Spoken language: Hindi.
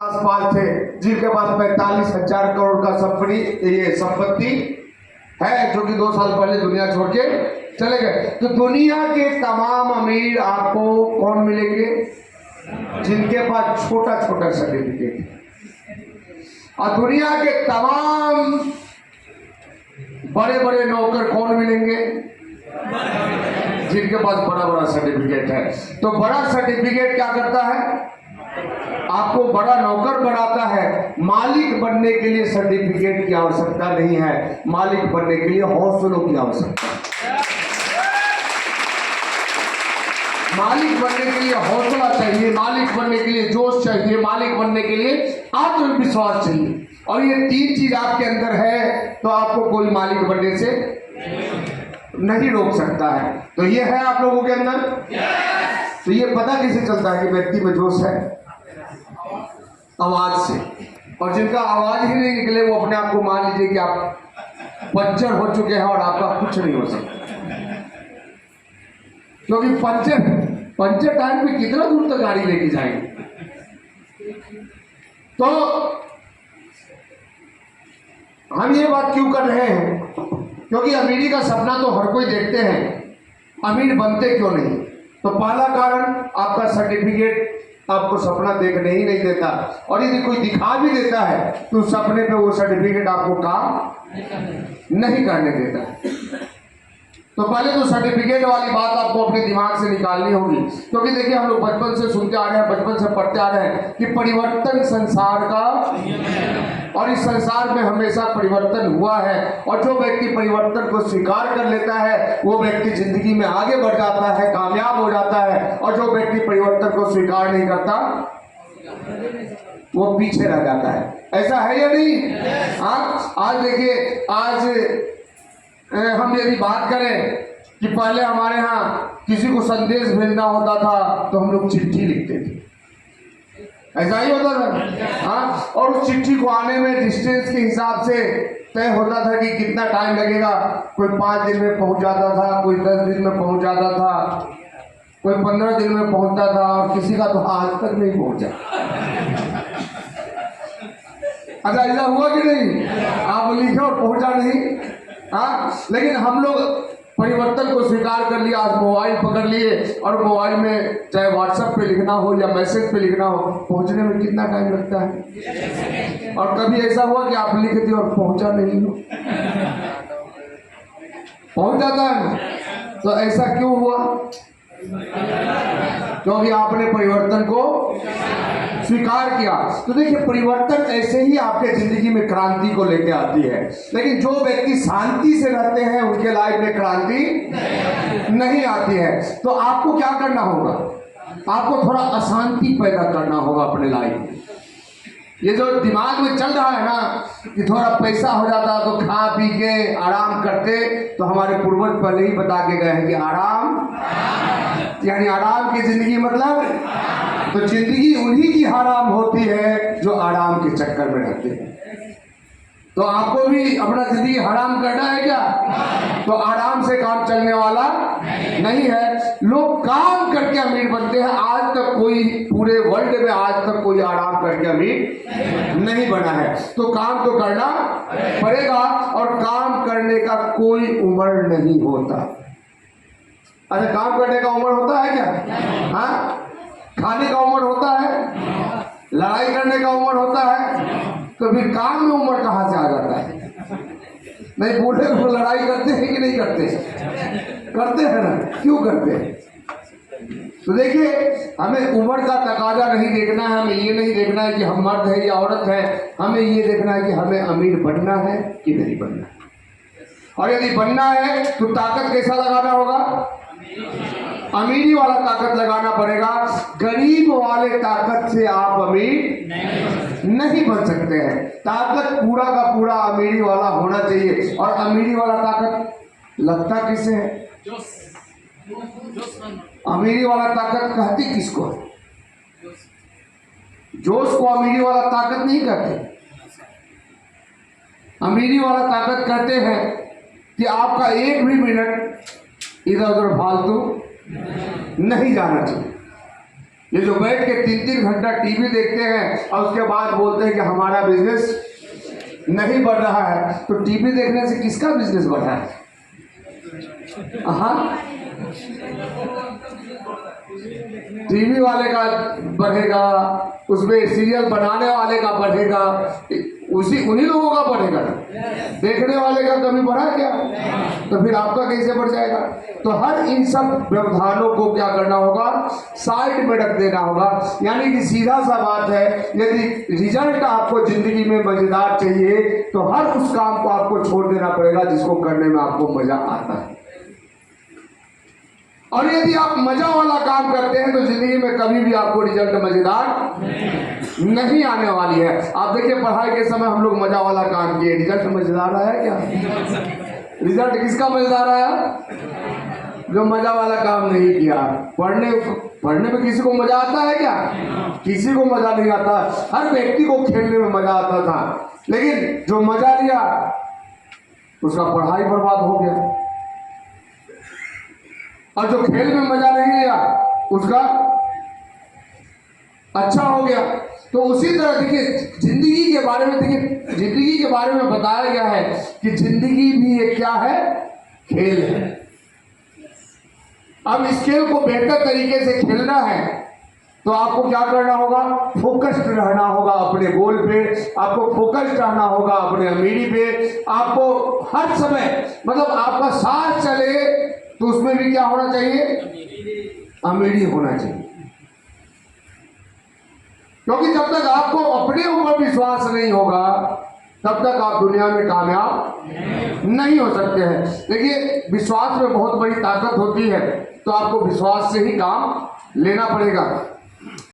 आसपास थे जिनके पास 45,000 करोड़ का संपत्ति है, जो कि 2 साल पहले दुनिया छोड़ के चले गए। तो दुनिया के तमाम अमीर आपको कौन मिलेंगे? जिनके पास छोटा छोटा सर्टिफिकेट। और दुनिया के तमाम बड़े बड़े नौकर कौन मिलेंगे? जिनके पास बड़ा बड़ा सर्टिफिकेट है। तो बड़ा सर्टिफिकेट क्या करता है? आपको बड़ा नौकर बनाता है। मालिक बनने के लिए सर्टिफिकेट की आवश्यकता नहीं है, मालिक बनने के लिए हौसलों की आवश्यकता है। मालिक बनने के लिए हौसला चाहिए, मालिक बनने के लिए जोश चाहिए, मालिक बनने के लिए आत्मविश्वास चाहिए। और ये 3 चीज आपके अंदर है तो आपको कोई मालिक बनने से नहीं रोक सकता है। तो ये है आप लोगों के अंदर। तो ये पता कैसे चलता है कि व्यक्ति में जोश है? आवाज से। और जिनका आवाज ही नहीं निकले वो अपने आप को मान लीजिए कि आप पंचर हो चुके हैं और आपका कुछ नहीं हो सकता। क्योंकि पंचर टाइम पे कितना दूर तक गाड़ी लेके जाएंगे। तो हम ये बात क्यों कर रहे हैं? क्योंकि अमीरी का सपना तो हर कोई देखते हैं, अमीर बनते क्यों नहीं? तो पहला कारण आपका सर्टिफिकेट आपको सपना देखने ही नहीं देता। और यदि कोई दिखा भी देता है तो सपने पे वो सर्टिफिकेट आपको काम नहीं करने देता। तो पहले तो सर्टिफिकेट वाली बात आपको अपने दिमाग से निकालनी होगी। क्योंकि देखिए हम लोग बचपन से सुनते आ रहे हैं, बचपन से पढ़ते आ रहे हैं कि परिवर्तन संसार का, और इस संसार में हमेशा परिवर्तन हुआ है। और जो व्यक्ति परिवर्तन को स्वीकार कर लेता है वो व्यक्ति जिंदगी में आगे बढ़ जाता है, कामयाब हो जाता है। और जो व्यक्ति परिवर्तन को स्वीकार नहीं करता वो पीछे रह जाता है। ऐसा है या नहीं? आज देखिए, आज हम यदि बात करें कि पहले हमारे यहाँ किसी को संदेश भेजना होता था तो हम लोग चिट्ठी लिखते थे। ऐसा ही होता था। हाँ, और उस चिट्ठी को आने में डिस्टेंस के हिसाब से तय होता था कि कितना टाइम लगेगा। कोई 5 दिन में पहुंच जाता था, कोई 10 दिन में पहुंच जाता था, कोई 15 दिन में पहुंचता था, और किसी का तो आज तक नहीं पहुंचा। अच्छा, ऐसा हुआ कि नहीं? आप लिखे और पहुंचा नहीं। हाँ, लेकिन हम लोग परिवर्तन को स्वीकार कर लिया। आज मोबाइल पकड़ लिए और मोबाइल में चाहे व्हाट्सएप पे लिखना हो या मैसेज पे लिखना हो, पहुंचने में कितना टाइम लगता है। और कभी ऐसा हुआ कि आप लिख दिए और पहुंचा नहीं हो? पहुंच जाता है ना। तो ऐसा क्यों हुआ? क्योंकि आपने परिवर्तन को स्वीकार किया। तो देखिए, परिवर्तन ऐसे ही आपके जिंदगी में क्रांति को लेके आती है। लेकिन जो व्यक्ति शांति से रहते हैं उनके लाइफ में क्रांति नहीं आती है। तो आपको क्या करना होगा? आपको थोड़ा अशांति पैदा करना होगा अपने लाइफ में। ये जो दिमाग में चल रहा है ना कि थोड़ा पैसा हो जाता तो खा पी के आराम करते, तो हमारे पूर्वज पहले ही बता के गए हैं कि आराम यानी आराम की जिंदगी मतलब, तो जिंदगी उन्हीं की हराम होती है जो आराम के चक्कर में रहते हैं। तो आपको भी अपना जिंदगी हराम करना है क्या? तो आराम से काम चलने वाला नहीं है। लोग काम करके अमीर बनते हैं। आज तक कोई पूरे वर्ल्ड में आज तक कोई आराम करके अमीर नहीं बना है। तो काम तो करना पड़ेगा, और काम करने का कोई उम्र नहीं होता। अच्छा, काम करने का उम्र होता है क्या? हाँ, खाने का उम्र होता है, लड़ाई करने का उम्र होता है, तो फिर काम में उम्र कहाँ से आ जाता है? नहीं, बूढ़े को लड़ाई करते हैं कि नहीं करते? करते हैं ना। क्यों करते हैं? तो देखिए, हमें उम्र का तकाजा नहीं देखना है। हमें ये नहीं देखना है कि हम मर्द है या औरत है। हमें ये देखना है कि हमें अमीर बनना है कि नहीं बनना है। और यदि बनना है तो ताकत कैसा लगाना होगा? अमीरी वाला ताकत लगाना पड़ेगा। गरीब वाले ताकत से आप अमीर नहीं बन सकते हैं। ताकत पूरा का पूरा अमीरी वाला होना चाहिए। और अमीरी वाला ताकत लगता किसे है? अमीरी वाला ताकत कहती किसको? जोश को अमीरी वाला ताकत नहीं कहते। अमीरी वाला ताकत कहते हैं कि आपका एक भी मिनट इधर उधर फालतू नहीं जाना चाहिए। ये जो बैठ के 3-3 घंटा टीवी देखते हैं और उसके बाद बोलते हैं कि हमारा बिजनेस नहीं बढ़ रहा है, तो टीवी देखने से किसका बिजनेस बढ़ा है? हाँ, टीवी वाले का बढ़ेगा, उसमें सीरियल बनाने वाले का बढ़ेगा, उन्हीं लोगों का बढ़ेगा। देखने वाले का कभी बढ़ा क्या? तो फिर आपका कैसे बढ़ जाएगा? तो हर इन सब व्यवधानों को क्या करना होगा? साइड में रख देना होगा। यानी कि सीधा सा बात है, यदि रिजल्ट आपको जिंदगी में मजेदार चाहिए तो हर उस काम को आपको छोड़ देना पड़ेगा जिसको करने में आपको मजा आता है। और यदि आप मजा वाला काम करते हैं तो जिंदगी में कभी भी आपको रिजल्ट मजेदार नहीं आने वाली है। आप देखिए, पढ़ाई के समय हम लोग मजा वाला काम किए, रिजल्ट मजेदार आया क्या? रिजल्ट किसका मजेदार आया? जो मजा वाला काम नहीं किया। पढ़ने में किसी को मजा आता है क्या? किसी को मजा नहीं आता। हर व्यक्ति को खेलने में मजा आता था, लेकिन जो मजा लिया उसका पढ़ाई बर्बाद हो गया, और जो खेल में मजा नहीं लिया उसका अच्छा हो गया। तो उसी तरह देखिए, जिंदगी के बारे में बताया गया है कि जिंदगी भी एक क्या है? खेल है। अब इस खेल को बेहतर तरीके से खेलना है तो आपको क्या करना होगा? फोकस्ड रहना होगा अपने गोल पे, आपको फोकस्ड रहना होगा अपने अमीरी पे। आपको हर समय, मतलब आपका सांस चले तो उसमें भी क्या होना चाहिए? अमीरी होना चाहिए। क्योंकि जब तक आपको अपने ऊपर विश्वास नहीं होगा तब तक आप दुनिया में कामयाब नहीं हो सकते हैं। देखिए, विश्वास में बहुत बड़ी ताकत होती है, तो आपको विश्वास से ही काम लेना पड़ेगा।